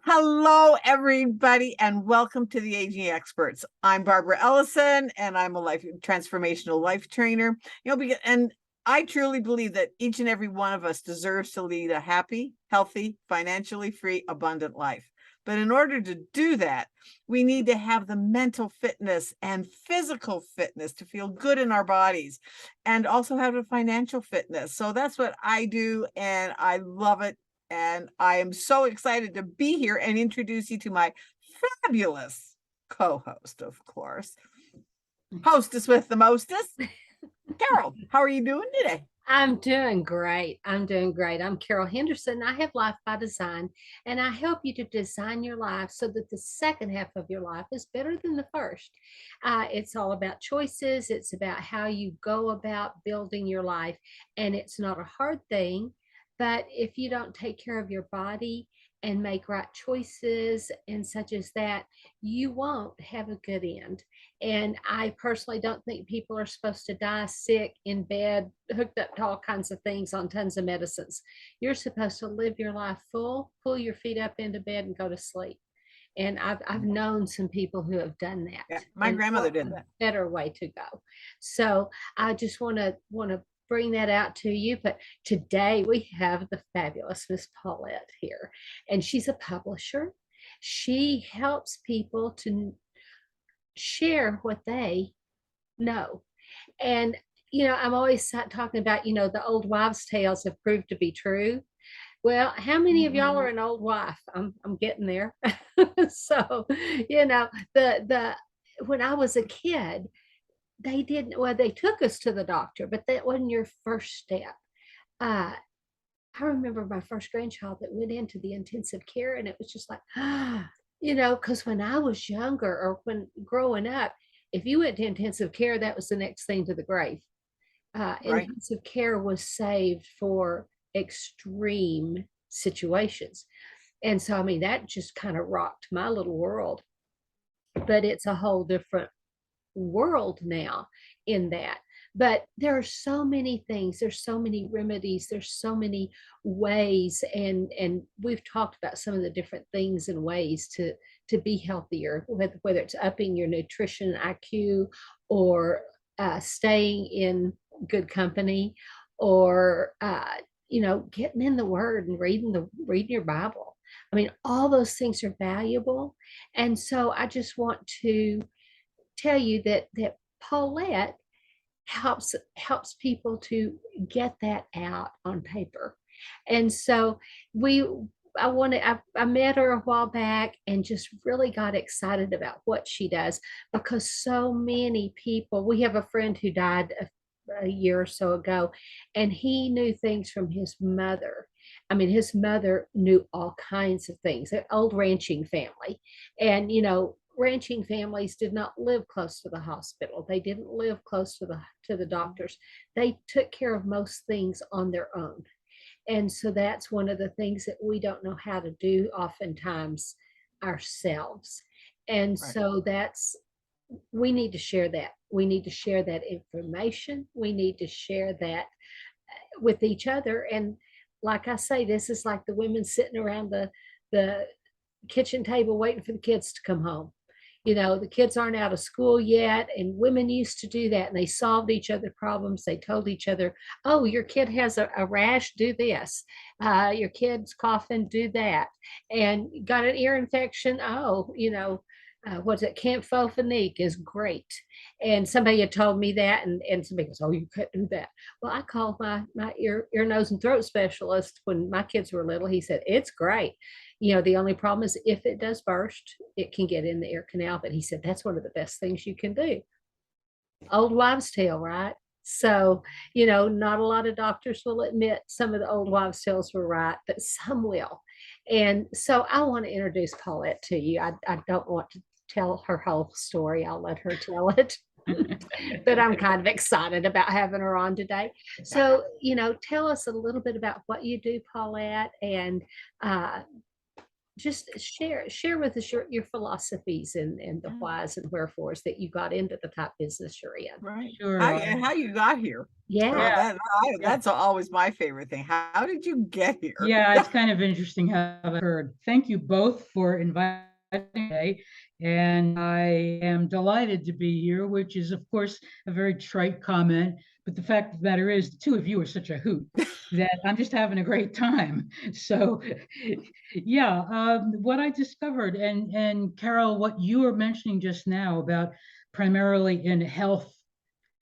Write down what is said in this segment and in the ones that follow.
Hello, everybody, and welcome to the Aging Experts. I'm Barbara Ellison, and I'm a transformational life trainer. And I truly believe that each and every one of us deserves to lead a happy, healthy, financially free, abundant life. But in order to do that, we need to have the mental fitness and physical fitness to feel good in our bodies, and also have the financial fitness. So that's what I do, and I love it. And I am so excited to be here and introduce you to my fabulous co-host, of course, hostess with the mostest, Carol. How are you doing today? I'm doing great. I'm Carol Henderson. I have Life by Design, and I help you to design your life so that the second half of your life is better than the first. It's all about choices, it's about how you go about building your life, and it's not a hard thing. But if you don't take care of your body and make right choices and such as that, you won't have a good end. And I personally don't think people are supposed to die sick in bed, hooked up to all kinds of things on tons of medicines. You're supposed to live your life full, pull your feet up into bed and go to sleep. And I've known some people who have done Yeah, that. my And grandmother what did a that. better way to go. So I just want to bring that out to you. But today we have the fabulous Miss Paulette here, and she's a publisher. She helps people to share what they know. And, I'm always talking about, the old wives' tales have proved to be true. Well, how many of y'all are an old wife? I'm getting there. So, the when I was a kid, they didn't, well, they took us to the doctor, but that wasn't your first step. Uh, I remember my first grandchild that went into the intensive care, and it was just like, because when I was younger or when growing up, if you went to intensive care, that was the next thing to the grave. Right. Intensive care was saved for extreme situations. And so, I mean, that just kind of rocked my little world, but it's a whole different world now in that. But there are so many things, there's so many remedies, there's so many ways, and we've talked about some of the different things and ways to be healthier, whether it's upping your nutrition IQ, or staying in good company, or getting in the word and reading your Bible. I mean, all those things are valuable. And so I just want to tell you that Paulette helps people to get that out on paper. And so we I met her a while back and just really got excited about what she does, because so many people, we have a friend who died a year or so ago, and he knew things from his mother. I mean, his mother knew all kinds of things, an old ranching family. And, ranching families did not live close to the hospital. They didn't live close to the doctors. They took care of most things on their own. And so that's one of the things that we don't know how to do oftentimes ourselves. And Right. so we need to share that. We need to share that information. We need to share that with each other. And like I say, this is like the women sitting around the kitchen table waiting for the kids to come home. The kids aren't out of school yet, and women used to do that, and they solved each other problems. They told each other, oh, your kid has a rash, do this. Your kid's coughing, do that. And got an ear infection, oh, what's it, Campho-Phenique is great. And somebody had told me that, and somebody goes, oh, you can't do that. Well, I called my ear, nose, and throat specialist when my kids were little. He said, it's great. The only problem is if it does burst, it can get in the ear canal. But he said that's one of the best things you can do. Old wives' tale, right? So, not a lot of doctors will admit some of the old wives' tales were right, but some will. And so I want to introduce Paulette to you. I don't want to tell her whole story. I'll let her tell it. But I'm kind of excited about having her on today. So, tell us a little bit about what you do, Paulette, and uh, just share with us your philosophies and the Yeah, whys and wherefores that you got into the type business you're in. right. Sure. How you got here? Yeah. Yeah. That's always my favorite thing. How did you get here? Yeah, it's kind of interesting how that occurred. Thank you both for inviting me today. And I am delighted to be here, which is, of course, a very trite comment. But the fact of the matter is, the two of you are such a hoot that I'm just having a great time. So, yeah, what I discovered, and Carol, what you were mentioning just now about primarily in health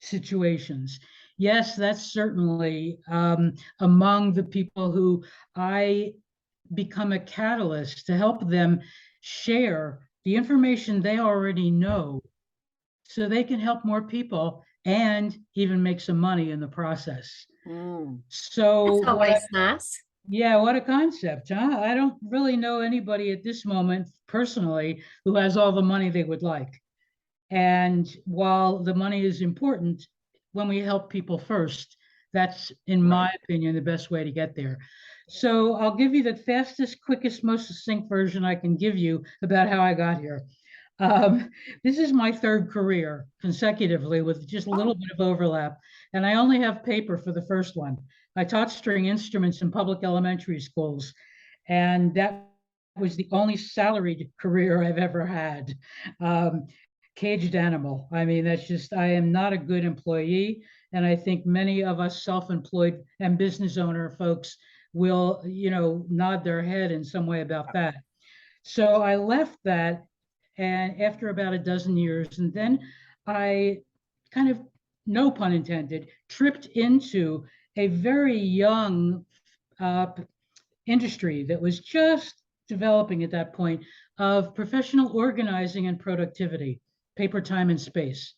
situations. Yes, that's certainly among the people who I become a catalyst to help them share the information they already know so they can help more people and even make some money in the process. Mm, So, That's always nice. yeah, what a concept, huh? I don't really know anybody at this moment personally who has all the money they would like. And while the money is important, when we help people first, that's, in my right. opinion, the best way to get there. So I'll give you the fastest, quickest, most succinct version I can give you about how I got here. Um, this is my third career consecutively with just a little Oh, bit of overlap. And I only have paper for the first one. I taught string instruments in public elementary schools. And that was the only salaried career I've ever had. Um, Caged animal. I mean, that's just, I am not a good employee. And I think many of us self-employed and business owner folks will, nod their head in some way about that. So I left that, and after about a dozen years, and then I kind of, no pun intended, tripped into a very young uh, industry that was just developing at that point of professional organizing and productivity, paper, time, and space.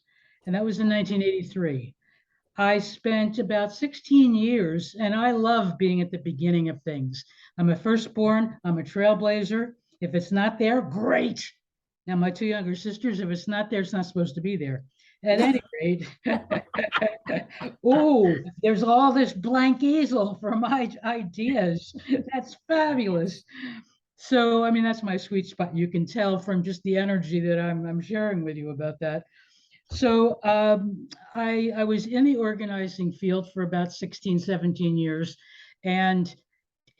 And that was in 1983. I spent about 16 years, and I love being at the beginning of things. I'm a firstborn, I'm a trailblazer. If it's not there, great. Now, my two younger sisters, if it's not there, it's not supposed to be there. At any rate, oh, there's all this blank easel for my ideas. That's fabulous. So, I mean, that's my sweet spot. You can tell from just the energy that I'm sharing with you about that. So I was in the organizing field for about 16, 17 years. And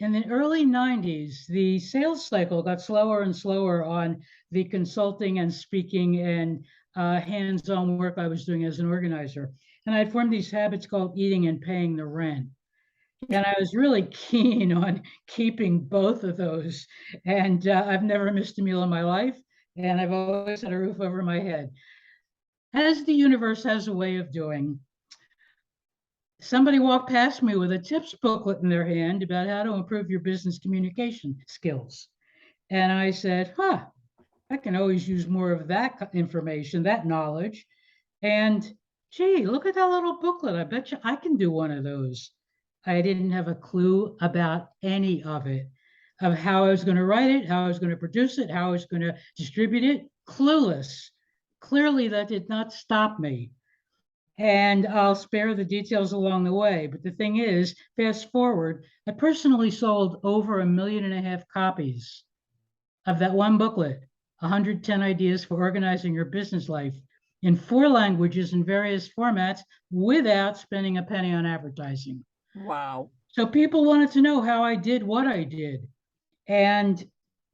in the early 90s, the sales cycle got slower and slower on the consulting and speaking and hands-on work I was doing as an organizer. And I formed these habits called eating and paying the rent. And I was really keen on keeping both of those. And I've never missed a meal in my life. And I've always had a roof over my head. As the universe has a way of doing, somebody walked past me with a tips booklet in their hand about how to improve your business communication skills. And I said, I can always use more of that information, that knowledge. And gee, look at that little booklet. I bet you I can do one of those. I didn't have a clue about any of it, of how I was going to write it, how I was going to produce it, how I was going to distribute it. Clueless. Clearly, that did not stop me. And I'll spare the details along the way. But the thing is, fast forward, I personally sold over 1.5 million copies of that one booklet, 110 Ideas for Organizing Your Business Life, in 4 languages in various formats without spending a penny on advertising. wow. So people wanted to know how I did what I did. And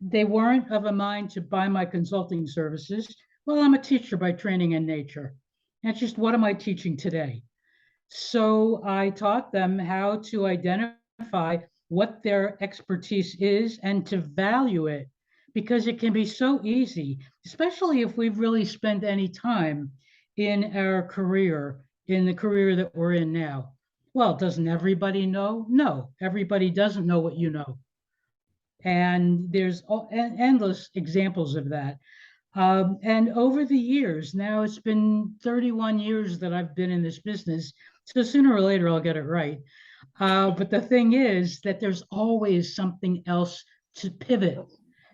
they weren't of a mind to buy my consulting services. Well, I'm a teacher by training in nature. That's just, what am I teaching today? So I taught them how to identify what their expertise is and to value it, because it can be so easy, especially if we've really spent any time in our career, in the career that we're in now. Well, doesn't everybody know? No, everybody doesn't know what you know. And there's endless examples of that. And over the years, now it's been 31 years that I've been in this business. So sooner or later, I'll get it right. But the thing is that there's always something else to pivot.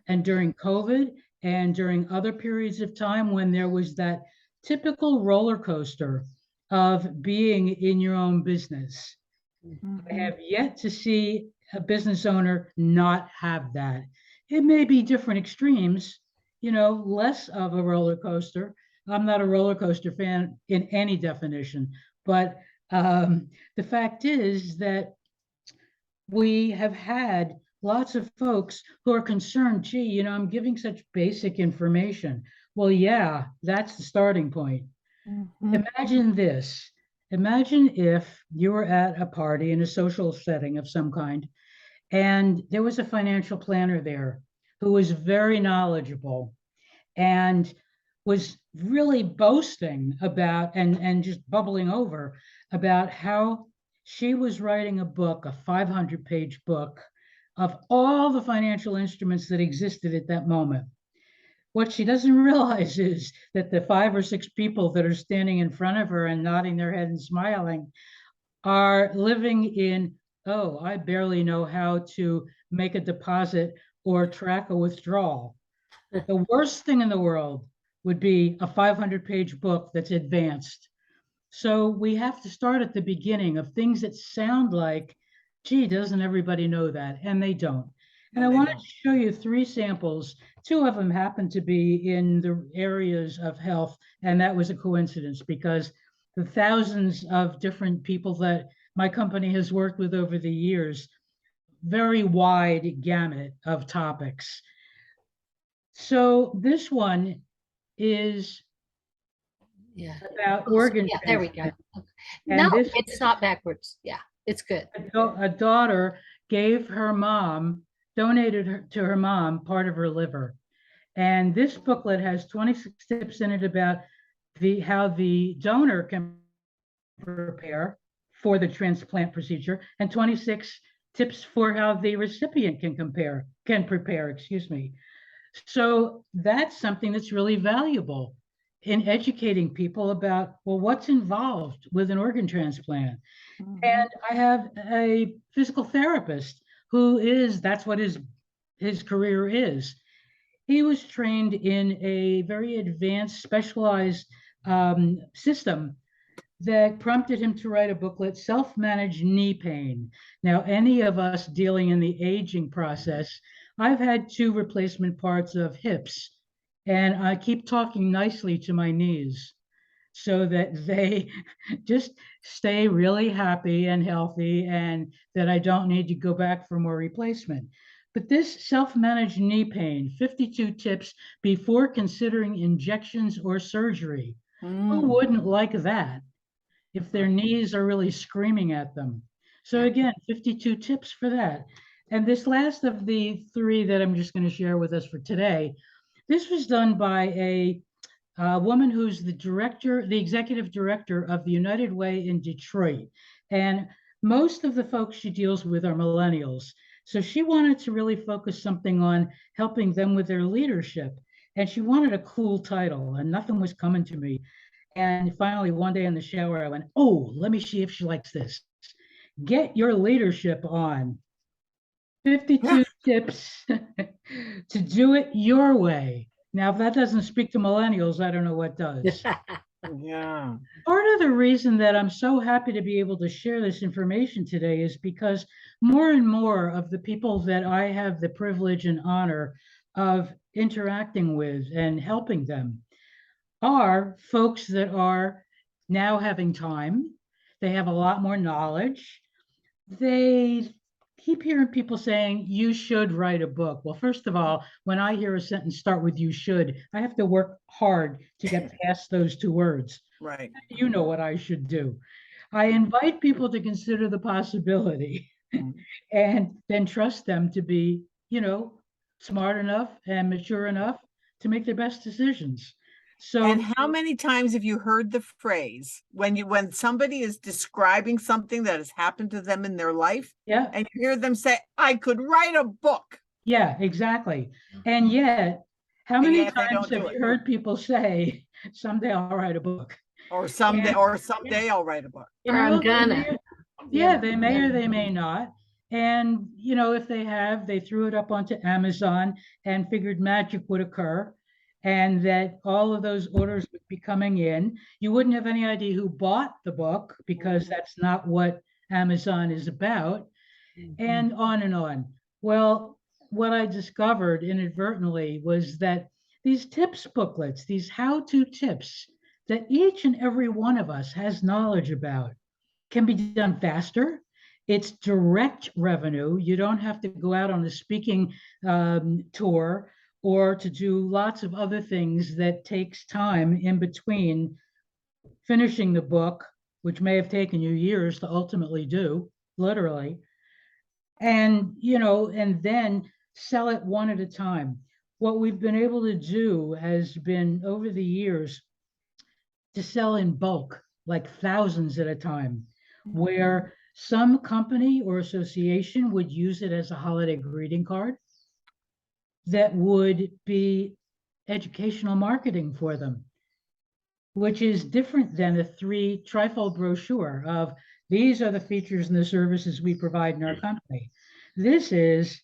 And during COVID and during other periods of time when there was that typical roller coaster of being in your own business, I Mhm. have yet to see a business owner not have that. It may be different extremes, less of a roller coaster. I'm not a roller coaster fan in any definition, but the fact is that we have had lots of folks who are concerned, gee, I'm giving such basic information. Well, yeah, that's the starting point. Imagine this. Imagine if you were at a party in a social setting of some kind, and there was a financial planner there who was very knowledgeable and was really boasting about and just bubbling over about how she was writing a book, a 500-page book of all the financial instruments that existed at that moment. What she doesn't realize is that the 5 or 6 people that are standing in front of her and nodding their head and smiling are living in, oh, I barely know how to make a deposit or track a withdrawal. The worst thing in the world would be a 500-page book that's advanced. So we have to start at the beginning of things that sound like, gee, doesn't everybody know that? And they don't. And I wanted to show you 3 samples. 2 of them happen to be in the areas of health, and that was a coincidence because the thousands of different people that my company has worked with over the years, very wide gamut of topics. So this one is about organ Yeah, there we go. transplant. No, this it's not backwards. Yeah, it's good. a daughter gave her mom, donated to her mom part of her liver. And this booklet has 26 tips in it about how the donor can prepare for the transplant procedure, and 26 tips for how the recipient can prepare, excuse me. So that's something that's really valuable in educating people about, well, what's involved with an organ transplant. And I have a physical therapist that's what his career is. He was trained in a very advanced, specialized system that prompted him to write a booklet, Self-Managed Knee Pain. Now, any of us dealing in the aging process, I've had 2 replacement parts of hips, and I keep talking nicely to my knees so that they just stay really happy and healthy and that I don't need to go back for more replacement. But this self-managed knee pain, 52 tips before considering injections or surgery. Who wouldn't like that if their knees are really screaming at them? So again, 52 tips for that. And this last of the 3 that I'm just going to share with us for today, this was done by a woman who's the executive director of the United Way in Detroit. And most of the folks she deals with are millennials. So she wanted to really focus something on helping them with their leadership. And she wanted a cool title, and nothing was coming to me. And finally, one day in the shower, I went, oh, let me see if she likes this. Get your leadership on. 52 tips to do it your way. Now, if that doesn't speak to millennials, I don't know what does. Yeah. Part of the reason that I'm so happy to be able to share this information today is because more and more of the people that I have the privilege and honor of interacting with and helping them are folks that are now having time. They have a lot more knowledge. They keep hearing people saying, you should write a book. Well, first of all, when I hear a sentence start with you should, I have to work hard to get past those 2 words. Right. You know what I should do. I invite people to consider the possibility and then trust them to be, smart enough and mature enough to make their best decisions. So, and how many times have you heard the phrase when somebody is describing something that has happened to them in their life, yeah, and you hear them say, I could write a book? Yeah, exactly. And yet, how many times have you heard people say, someday I'll write a book? Or someday I'll write a book. Or I'm gonna. Yeah, they may or they may not. And, if they have, they threw it up onto Amazon and figured magic would occur and that all of those orders would be coming in. You wouldn't have any idea who bought the book because that's not what Amazon is about, and on and on. Well, what I discovered inadvertently was that these tips booklets, these how-to tips that each and every one of us has knowledge about, can be done faster. It's direct revenue. You don't have to go out on a speaking tour or to do lots of other things that takes time in between finishing the book, which may have taken you years to ultimately do, literally, and and then sell it one at a time. What we've been able to do has been over the years to sell in bulk, like thousands at a time, where some company or association would use it as a holiday greeting card that would be educational marketing for them, which is different than a trifold brochure of these are the features and the services we provide in our company. This is,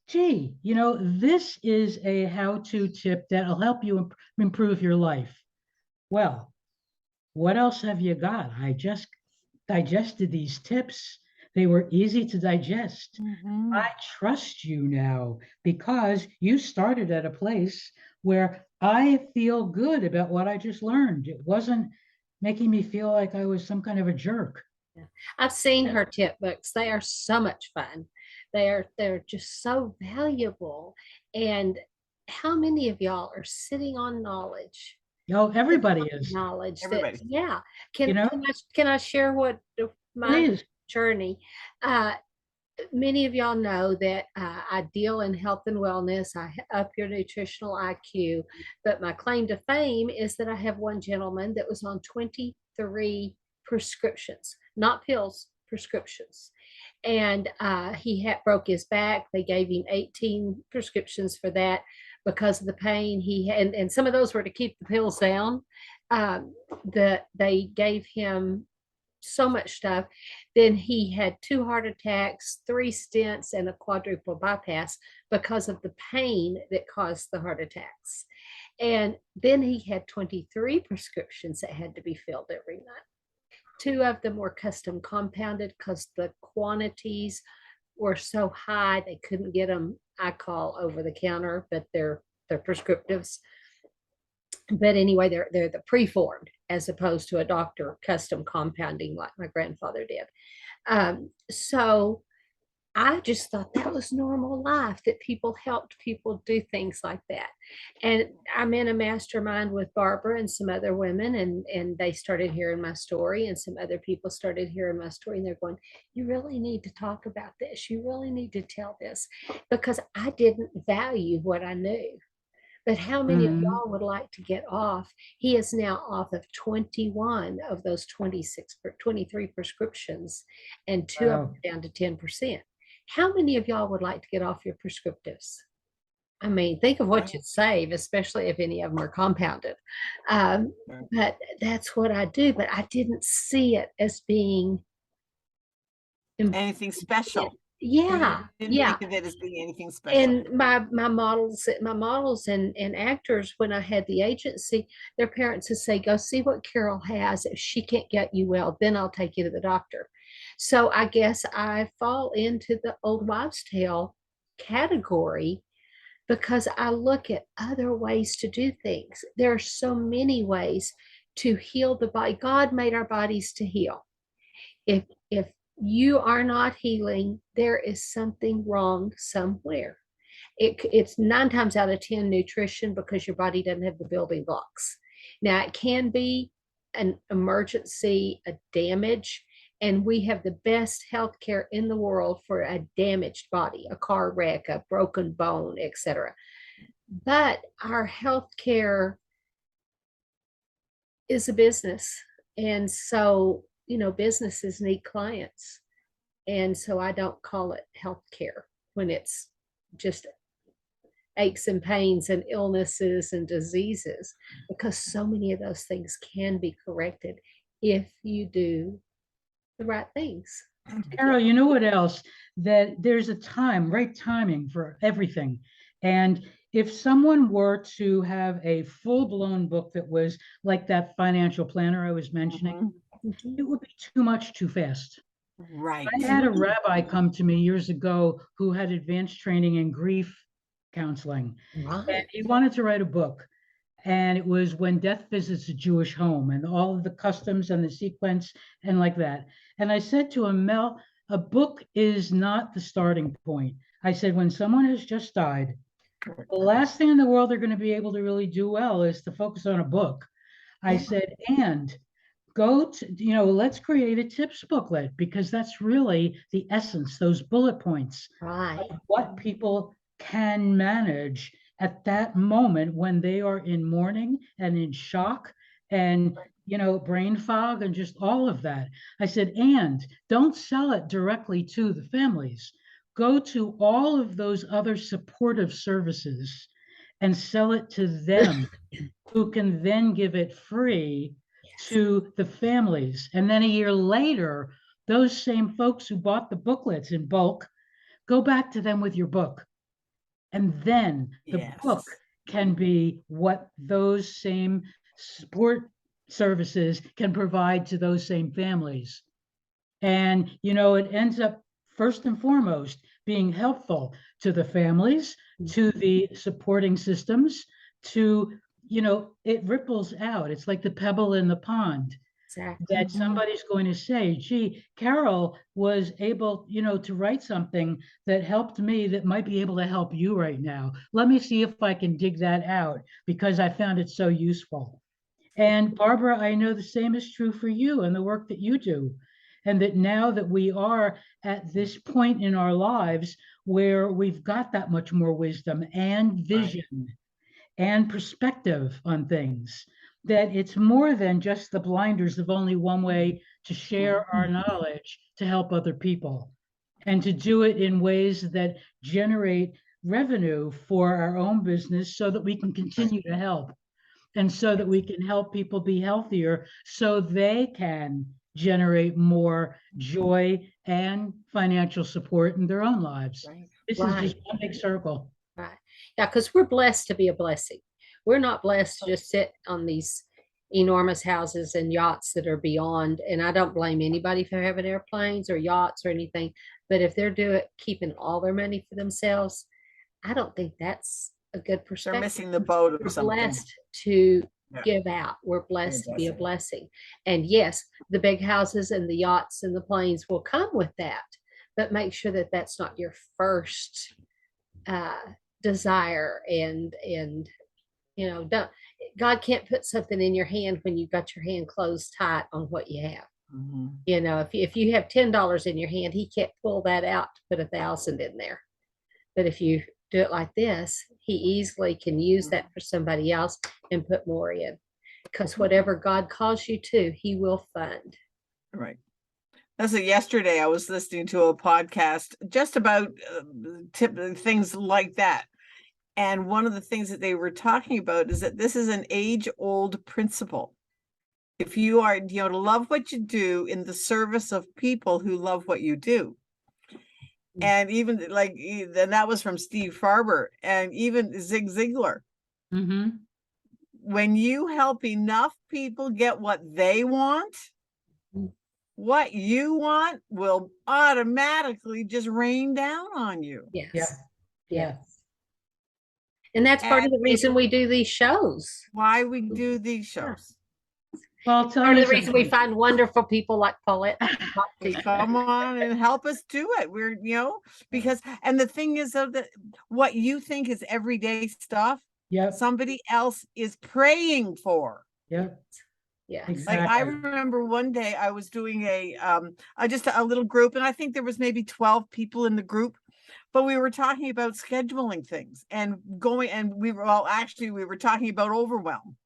gee, this is a how-to tip that'll help you improve your life. Well, what else have you got? I just digested these tips. They were easy to digest. I trust you now because you started at a place where I feel good about what I just learned. It wasn't making me feel like I was some kind of a jerk. Yeah. I've seen her tip books. They are so much fun. They're just so valuable. And how many of y'all are sitting on knowledge? Everybody is. Knowledge Everybody. that, yeah. Can I share what my Please. journey? Many of y'all know that I deal in health and wellness. I up your nutritional IQ, but my claim to fame is that I have one gentleman that was on 23 prescriptions, not pills, prescriptions. And he broke his back. They gave him 18 prescriptions for that because of the pain he had. And some of those were to keep the pills down. They gave him so much stuff. Then he had 2 heart attacks, 3 stents, and a quadruple bypass because of the pain that caused the heart attacks. And then he had 23 prescriptions that had to be filled every night. 2 of them were custom compounded because the quantities were so high they couldn't get them, I call over the counter, but they're prescriptives. But anyway, they're the preformed as opposed to a doctor custom compounding like my grandfather did. So I just thought that was normal life, that people helped people do things like that. And I'm in a mastermind with Barbara and some other women, and they started hearing my story, and some other people started hearing my story, and they're going, you really need to talk about this. You really need to tell this, because I didn't value what I knew. But how many of y'all would like to get off? He is now off of 21 of those 23 prescriptions, and 2 of them down to 10%. How many of y'all would like to get off your prescriptives? I mean, think of what you'd save, especially if any of them are compounded. But that's what I do. But I didn't see it as being anything special. Yeah, didn't think of it as being anything special. And my models and actors, when I had the agency, their parents would say, go see what Carol has. If she can't get you well, then I'll take you to the doctor. So I guess I fall into the old wives' tale category because I look at other ways to do things. There are so many ways to heal the body. God made our bodies to heal. If you are not healing, there is something wrong somewhere. It's 9 times out of 10 nutrition, because your body doesn't have the building blocks. Now, it can be an emergency, a damage, and we have the best healthcare in the world for a damaged body, a car wreck, a broken bone, etc. But our healthcare is a business, and so businesses need clients. And so I don't call it healthcare when it's just aches and pains and illnesses and diseases, because so many of those things can be corrected if you do the right things. Carol, you know what else? That there's a right timing for everything. And if someone were to have a full-blown book that was like that financial planner I was mentioning, it would be too much too fast. Right. I had a rabbi come to me years ago who had advanced training in grief counseling, and Right. he wanted to write a book. And it was When Death Visits a Jewish Home, and all of the customs and the sequence and like that. And I said to him, Mel, a book is not the starting point. I said, when someone has just died, the last thing in the world they're going to be able to really do well is to focus on a book. I said, and go to, let's create a tips booklet, because that's really the essence, those bullet points Right. of what people can manage at that moment when they are in mourning and in shock and, brain fog and just all of that. I said, and don't sell it directly to the families. Go to all of those other supportive services and sell it to them, who can then give it free to the families. And then a year later, those same folks who bought the booklets in bulk, go back to them with your book. And then the book Yes. can be what those same support services can provide to those same families. And, it ends up first and foremost being helpful to the families, to the supporting systems, to, it ripples out. It's like the pebble in the pond Exactly. that somebody's going to say, gee, Carol was able, to write something that helped me that might be able to help you right now. Let me see if I can dig that out, because I found it so useful. And Barbara, I know the same is true for you and the work that you do. And that now that we are at this point in our lives where we've got that much more wisdom and vision and perspective on things, that it's more than just the blinders of only one way to share our knowledge to help other people, and to do it in ways that generate revenue for our own business so that we can continue to help, and so that we can help people be healthier so they can generate more joy and financial support in their own lives. Right. This is just one big circle. Right. Yeah, because we're blessed to be a blessing. We're not blessed to just sit on these enormous houses and yachts that are beyond. And I don't blame anybody for having airplanes or yachts or anything. But if they're keeping all their money for themselves, I don't think that's a good They're perspective. missing the boat or We're something. blessed to Yeah. give out. We're blessed to be a blessing. blessing. And yes, the big houses and the yachts and the planes will come with that. But make sure that that's not your first desire. And don't, God can't put something in your hand when you've got your hand closed tight on what you have. Mhm. If you have $10 in your hand, he can't pull that out to put 1,000 in there. But if you do it like this, he easily can use that for somebody else and put more in, because whatever God calls you to, he will fund. Right. That's it. Yesterday, I was listening to a podcast just about things like that. And one of the things that they were talking about is that this is an age-old principle. If you are, to love what you do in the service of people who love what you do. And even and that was from Steve Farber and even Zig Ziglar. Mm-hmm. When you help enough people get what they want, what you want will automatically just rain down on you. Yes. Yeah. Yes. And that's part of the reason we do these shows. Why we do these shows. Well, I'll tell Part you of the reason we something. find wonderful people like Paulette. Come on and help us do it. We're, because, and the thing is though, that what you think is everyday stuff, Yep. somebody else is praying for. Yep. Yeah. Exactly. Like I remember one day I was doing just a little group, and I think there was maybe 12 people in the group, but we were talking about scheduling things and we were talking about overwhelm.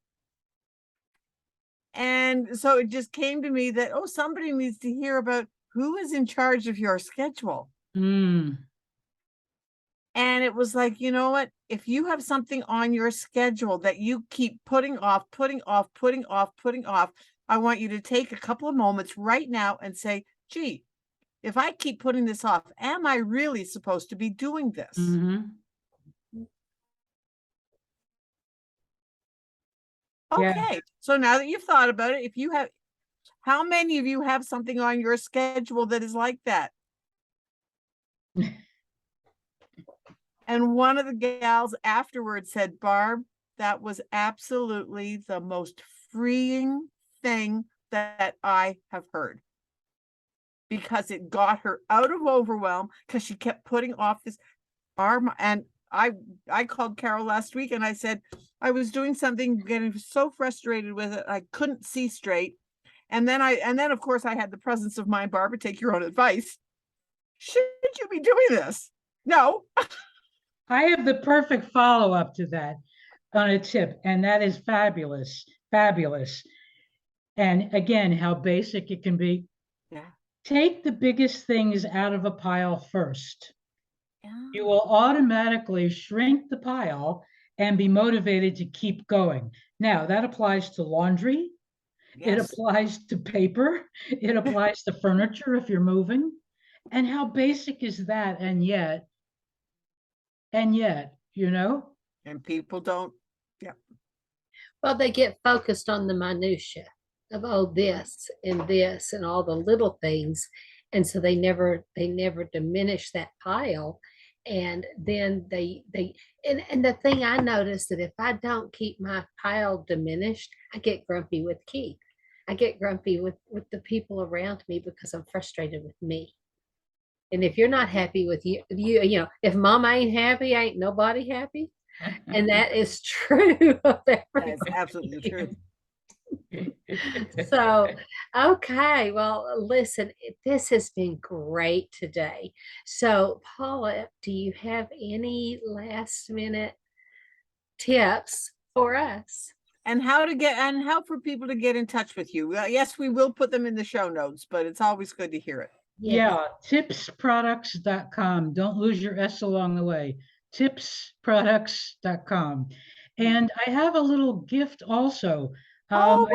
And so it just came to me that, somebody needs to hear about who is in charge of your schedule. Mm. And it was like, you know what? If you have something on your schedule that you keep putting off, I want you to take a couple of moments right now and say, gee, if I keep putting this off, am I really supposed to be doing this? Mm-hmm. Okay. Yeah. So now that you've thought about it, if you have, How many of you have something on your schedule that is like that? And one of the gals afterwards said, Barb, that was absolutely the most freeing thing that I have heard. Because it got her out of overwhelm, because she kept putting off this arm. And I called Carol last week and I said, I was doing something, getting so frustrated with it, I couldn't see straight. And then of course I had the presence of mind, Barbara, take your own advice. Should you be doing this? No. I have the perfect follow-up to that on a tip, and that is fabulous, fabulous. And again, how basic it can be. Yeah. Take the biggest things out of a pile first. Yeah. You will automatically shrink the pile and be motivated to keep going. Now, that applies to laundry. It Yes. applies to paper. It applies to furniture if you're moving. And how basic is that? And yet, you know, And people don't. Yeah. Well, they get focused on the minutia of, oh, this and all the little things. And so they never diminish that pile. And then and the thing I noticed that if I don't keep my pile diminished, I get grumpy with Keith. I get grumpy with the people around me because I'm frustrated with me. And if you're not happy with you know, if mama ain't happy, ain't nobody happy. And that is true of That is everybody. absolutely the truth. So, okay, well, listen, this has been great today. So, Paula, do you have any last minute tips for us? And how for people to get in touch with you. Yes, we will put them in the show notes, but it's always good to hear it. Yeah, tipsproducts.com. Don't lose your S along the way. Tipsproducts.com. And I have a little gift also. Wow.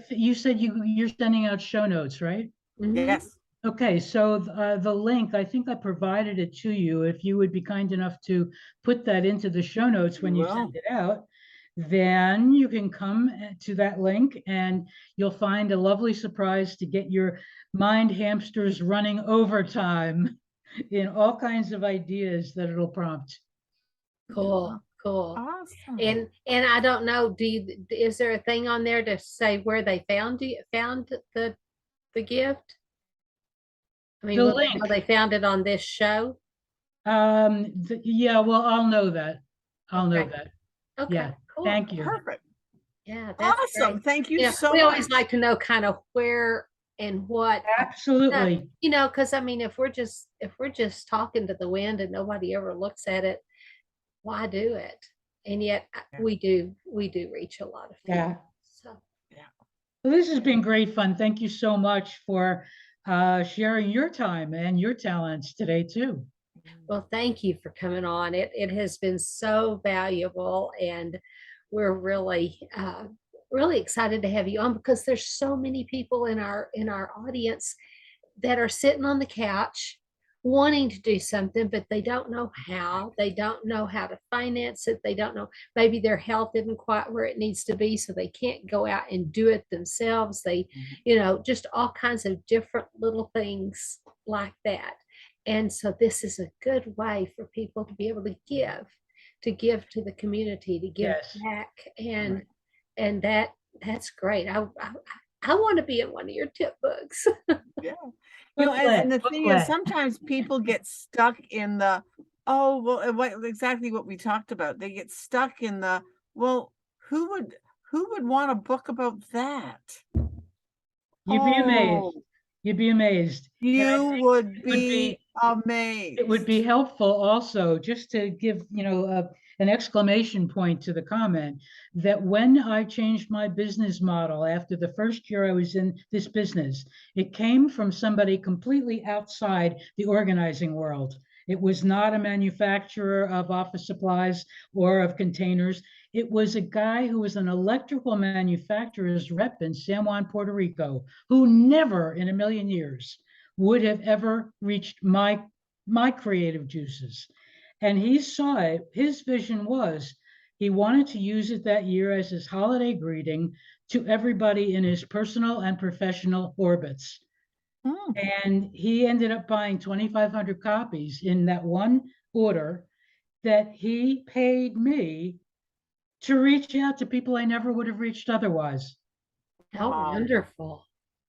You said you're sending out show notes, right? Mhm. Yes. Okay, so the link, I think I provided it to you. If you would be kind enough to put that into the show notes when you send it out, then you can come to that link and you'll find a lovely surprise to get your mind hamsters running overtime in all kinds of ideas that it'll prompt. Cool. Awesome. And I don't know, is there a thing on there to say where they found the gift? I mean, The will they know link. they found it on this show? Yeah, well, I'll know that. I'll know that. Okay, Yeah. cool. Thank you. Perfect. Yeah, that's Awesome. great. Thank you You know, so we much. always like to know kind of where and what. Absolutely. You know, because I mean, if we're just talking to the wind and nobody ever looks at it, why do it? And yet we do reach a lot of people. Yeah. So Well, this has been great fun. Thank you so much for sharing your time and your talents today too. well, thank you for coming on. It has been so valuable, and we're really really excited to have you on because there's so many people in our audience that are sitting on the couch wanting to do something, but they don't know how. They don't know how to finance it. They don't know, maybe their health isn't quite where it needs to be, so they can't go out and do it themselves. They, you know, just all kinds of different little things like that. And so this is a good way for people to be able to give to the community, to give back. And that's great. I want to be in one of your tip books. Yeah. You know, and the thing is, sometimes people get stuck in the, oh, well, exactly what we talked about. They get stuck in the, well, who would want a book about that? You'd be amazed. You'd be amazed. You would be amazed. It would be helpful also just to give, you know, an exclamation point to the comment that when I changed my business model after the first year I was in this business, it came from somebody completely outside the organizing world. It was not a manufacturer of office supplies or of containers. It was a guy who was an electrical manufacturer's rep in San Juan, Puerto Rico, who never in a million years would have ever reached my creative juices. And he saw it. His vision was he wanted to use it that year as his holiday greeting to everybody in his personal and professional orbits. Hmm. And he ended up buying 2,500 copies in that one order that he paid me to reach out to people I never would have reached otherwise. How Wow. wonderful.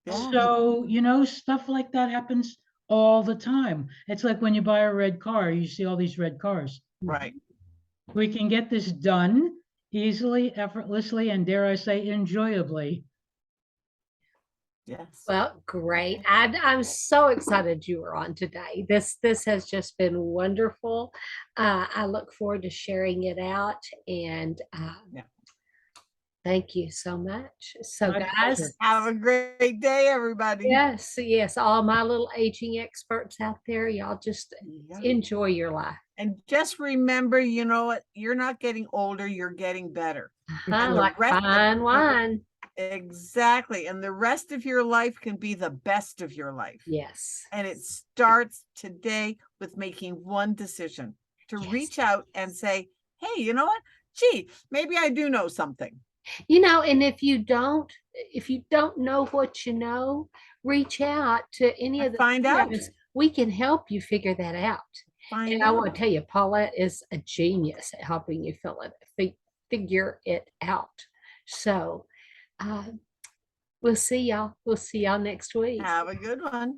Yeah. So, stuff like that happens all the time. It's like when you buy a red car, you see all these red cars. Right. We can get this done easily, effortlessly, and dare I say, enjoyably. Yes. Well, great. I'm so excited you were on today. This has just been wonderful. I look forward to sharing it out, and Yeah. thank you so much. So, My guys, pleasure. Have a great day, everybody. yes, all my little aging experts out there, y'all just Yeah. enjoy your life. And just remember, you know what? You're not getting older, you're getting better. And the Like rest of- fine wine. Exactly. And the rest of your life can be the best of your life. Yes. And it starts today with making one decision to Yes. reach out and say, hey, you know what? Gee, maybe I do know something. And if you don't know what you know, reach out to any of the Find three of out. us. We can help you figure that out. Find And I want out. to tell you, Paulette is a genius at helping you figure it out. So we'll see y'all. We'll see y'all next week. Have a good one.